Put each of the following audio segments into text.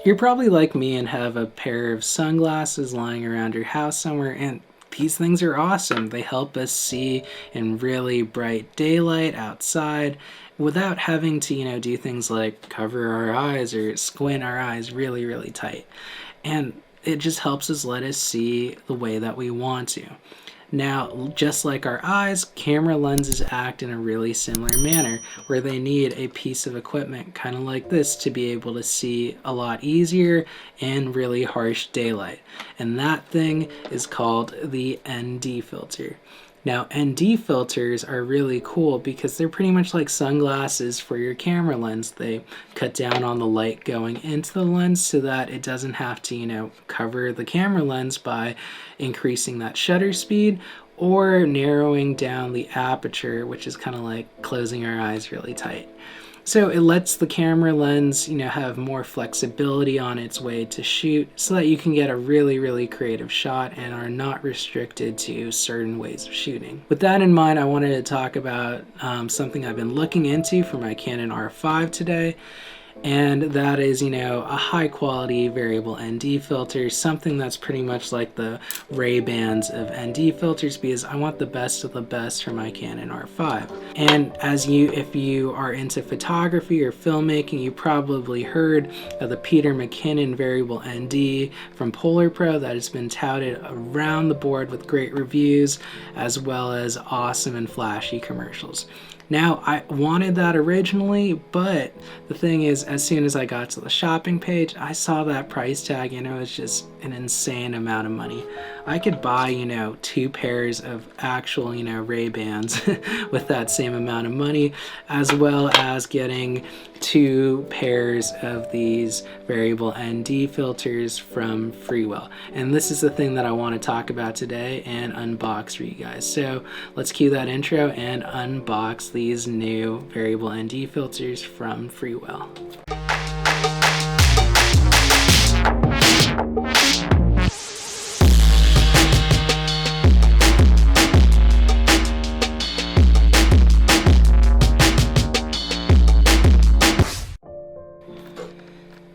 You're probably like me and have a pair of sunglasses lying around your house somewhere, and these things are awesome. They help us see in really bright daylight outside without having to, do things like cover our eyes or squint our eyes really, really tight. And it just helps us let us see the way that we want to. Now, just like our eyes, camera lenses act in a really similar manner, where they need a piece of equipment kind of like this to be able to see a lot easier in really harsh daylight. And that thing is called the ND filter. Now, ND filters are really cool because they're pretty much like sunglasses for your camera lens. They cut down on the light going into the lens so that it doesn't have to, cover the camera lens by increasing that shutter speed or narrowing down the aperture, which is kind of like closing our eyes really tight. So it lets the camera lens, have more flexibility on its way to shoot so that you can get a really, really creative shot and are not restricted to certain ways of shooting. With that in mind, I wanted to talk about something I've been looking into for my Canon R5 today. And that is, a high quality variable ND filter, something that's pretty much like the Ray-Bans of ND filters, because I want the best of the best for my Canon R5. And if you are into photography or filmmaking, you probably heard of the Peter McKinnon variable ND from Polar Pro that has been touted around the board with great reviews, as well as awesome and flashy commercials. Now, I wanted that originally, but the thing is, as soon as I got to the shopping page, I saw that price tag and it was just an insane amount of money. I could buy, 2 pairs of actual, Ray-Bans with that same amount of money, as well as getting 2 pairs of these variable ND filters from Freewell. And this is the thing that I want to talk about today and unbox for you guys. So let's cue that intro and unbox these new variable ND filters from Freewell.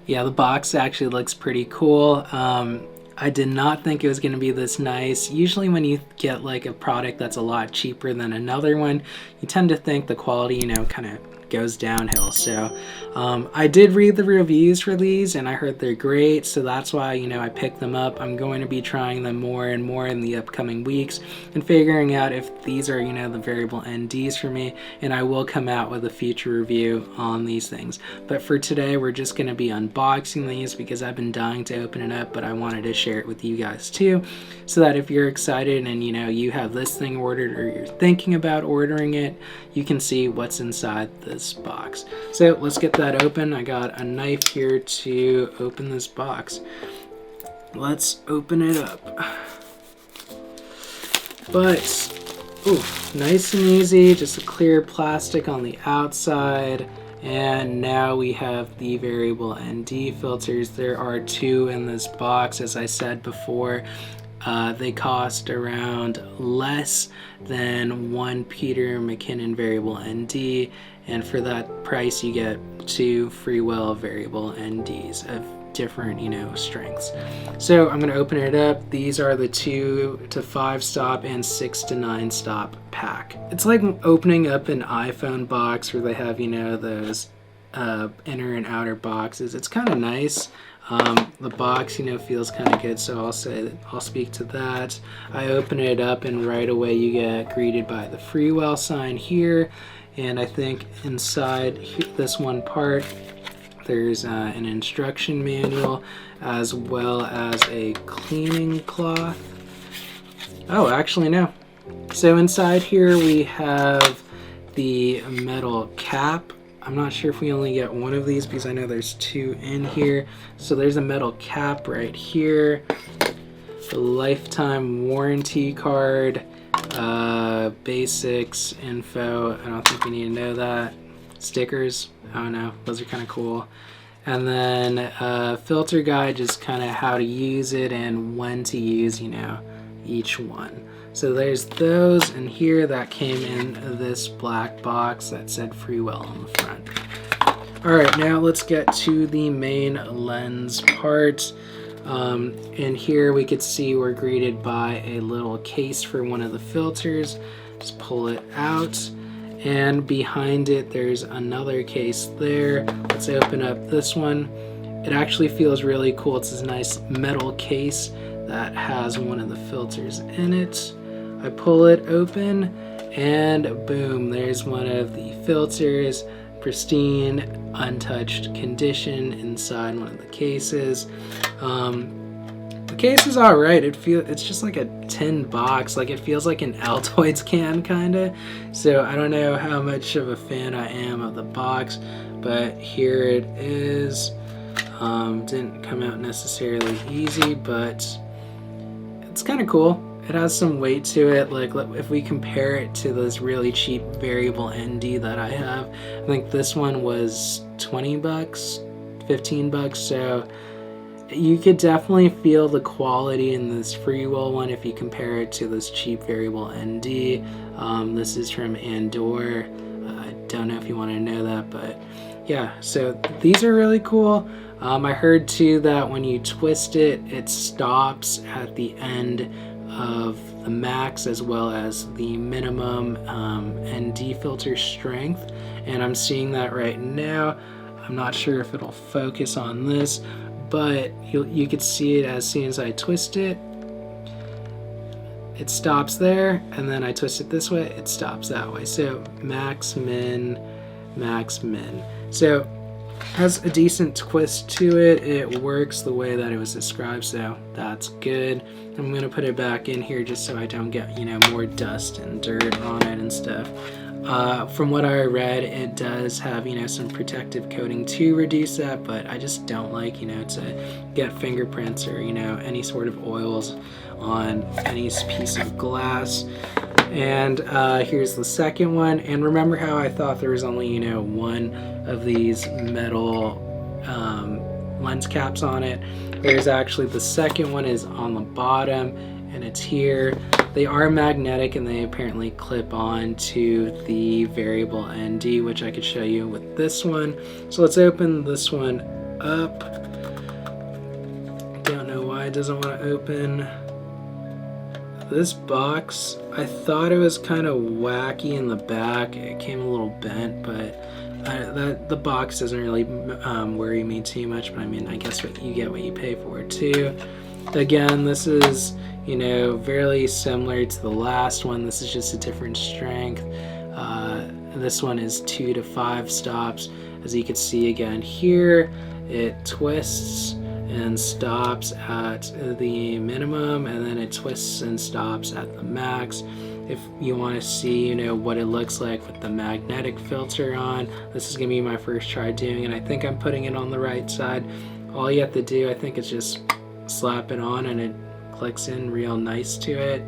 Yeah, the box actually looks pretty cool. I did not think it was going to be this nice. Usually when you get like a product that's a lot cheaper than another one, you tend to think the quality, kind of goes downhill. So I did read the reviews for these and I heard they're great, so that's why I picked them up. I'm going to be trying them more and more in the upcoming weeks and figuring out if these are the variable NDs for me, and I will come out with a future review on these things. But for today we're just going to be unboxing these because I've been dying to open it up, but I wanted to share it with you guys too, so that if you're excited and you have this thing ordered or you're thinking about ordering it, you can see what's inside this box. So let's get that open. I got a knife here to open this box. Let's open it up. But nice and easy, just a clear plastic on the outside. And now we have the variable ND filters. There are 2 in this box, as I said before. They cost around less than 1 Peter McKinnon variable ND, and for that price you get 2 Freewell variable NDs of different strengths. So I'm going to open it up. These are the 2 to 5 stop and 6 to 9 stop pack. It's like opening up an iPhone box where they have those inner and outer boxes. It's kind of nice. The box feels kind of good, so I'll speak to that. I open it up and right away you get greeted by the Freewell sign here, and I think inside this one part there's an instruction manual as well as a cleaning cloth. Oh, actually no. So inside here we have the metal cap. I'm not sure if we only get 1 of these because I know there's 2 in here. So there's a metal cap right here, the lifetime warranty card, basics info. I don't think we need to know that. Stickers, I don't know, those are kind of cool. And then filter guide, just kind of how to use it and when to use each one. So there's those, and here that came in this black box that said Freewell on the front. Alright, now let's get to the main lens part. And here we could see we're greeted by a little case for one of the filters. Just pull it out, and behind it there's another case there. Let's open up this one. It actually feels really cool. It's this nice metal case that has one of the filters in it. I pull it open, and boom, there's one of the filters, pristine, untouched condition inside one of the cases. The case is all right. It's just like a tin box. Like, it feels like an Altoids can kinda. So I don't know how much of a fan I am of the box, but here it is. Didn't come out necessarily easy, but it's kind of cool. It has some weight to it. Like, if we compare it to this really cheap variable ND that I have, I think this one was 20 bucks, 15 bucks. So you could definitely feel the quality in this Freewell one if you compare it to this cheap variable ND. This is from Andor. I don't know if you want to know that, but yeah, so these are really cool. I heard too that when you twist it, it stops at the end of the max as well as the minimum ND filter strength, and I'm seeing that right now. I'm not sure if it'll focus on this, but you could see it as soon as I twist it. It stops there, and then I twist it this way, it stops that way. So max, min, max, min. So has a decent twist to it. It works the way that it was described, so that's good. I'm gonna put it back in here just so I don't get, you know, more dust and dirt on it and stuff. From what I read, it does have, you know, some protective coating to reduce that, but I just don't like, you know, to get fingerprints or, you know, any sort of oils on any piece of glass. And here's the second one. And remember how I thought there was only, you know, one of these metal lens caps on it? There's actually, the second one is on the bottom, and it's here. They are magnetic, and they apparently clip on to the variable ND, which I could show you with this one. So let's open this one up. Don't know why it doesn't want to open. This box, I thought it was kind of wacky in the back. It came a little bent, but the box doesn't really worry me too much. But I mean, I guess you get what you pay for too. Again, this is, you know, very similar to the last one. This is just a different strength. This one is 2 to 5 stops. As you can see again here, it twists and stops at the minimum, and then it twists and stops at the max. If you want to see, you know, what it looks like with the magnetic filter on, this is gonna be my first try doing it. I think I'm putting it on the right side. All you have to do, I think, is just slap it on, and it clicks in real nice to it.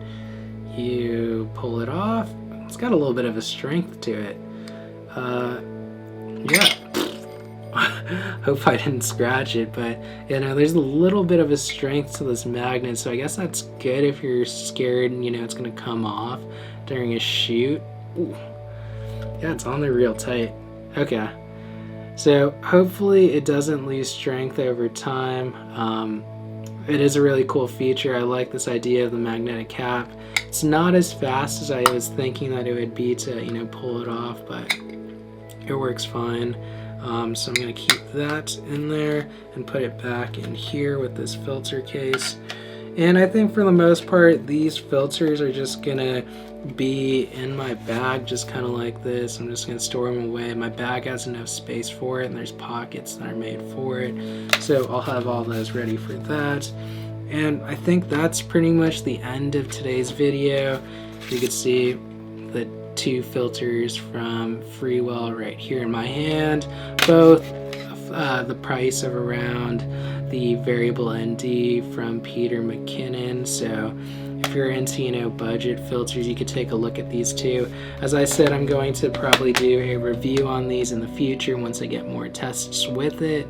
You pull it off. It's got a little bit of a strength to it. Yeah. Hope I didn't scratch it, but you know, there's a little bit of a strength to this magnet, so I guess that's good if you're scared, you know, it's gonna come off during a shoot. Ooh. Yeah, it's on there real tight. Okay, so hopefully it doesn't lose strength over time. It is a really cool feature. I like this idea of the magnetic cap. It's not as fast as I was thinking that it would be to, you know, pull it off, but it works fine. So I'm going to keep that in there and put it back in here with this filter case. And I think for the most part, these filters are just going to be in my bag, just kind of like this. I'm just going to store them away. My bag has enough space for it, and there's pockets that are made for it. So I'll have all those ready for that. And I think that's pretty much the end of today's video. You can see the 2 filters from Freewell right here in my hand, both the price of around the variable ND from Peter McKinnon. So if you're into, you know, budget filters, you could take a look at these 2. As I said, I'm going to probably do a review on these in the future once I get more tests with it,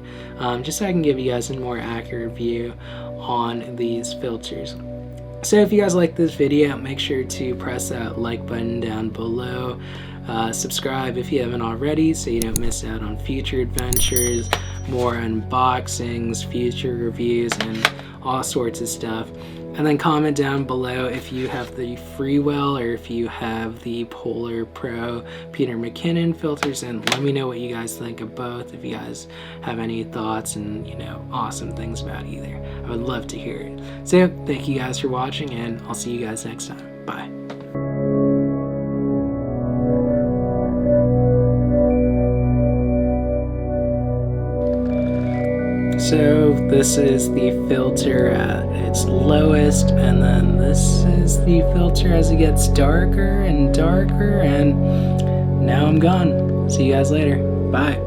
just so I can give you guys a more accurate view on these filters. So if you guys like this video, make sure to press that like button down below. Subscribe if you haven't already so you don't miss out on future adventures, more unboxings, future reviews, and all sorts of stuff. And then comment down below if you have the Freewell or if you have the Polar Pro Peter McKinnon filters, and let me know what you guys think of both, if you guys have any thoughts and, you know, awesome things about either. I would love to hear it. So thank you guys for watching, and I'll see you guys next time. Bye. So this is the filter at its lowest, and then this is the filter as it gets darker and darker, and now I'm gone. See you guys later. Bye.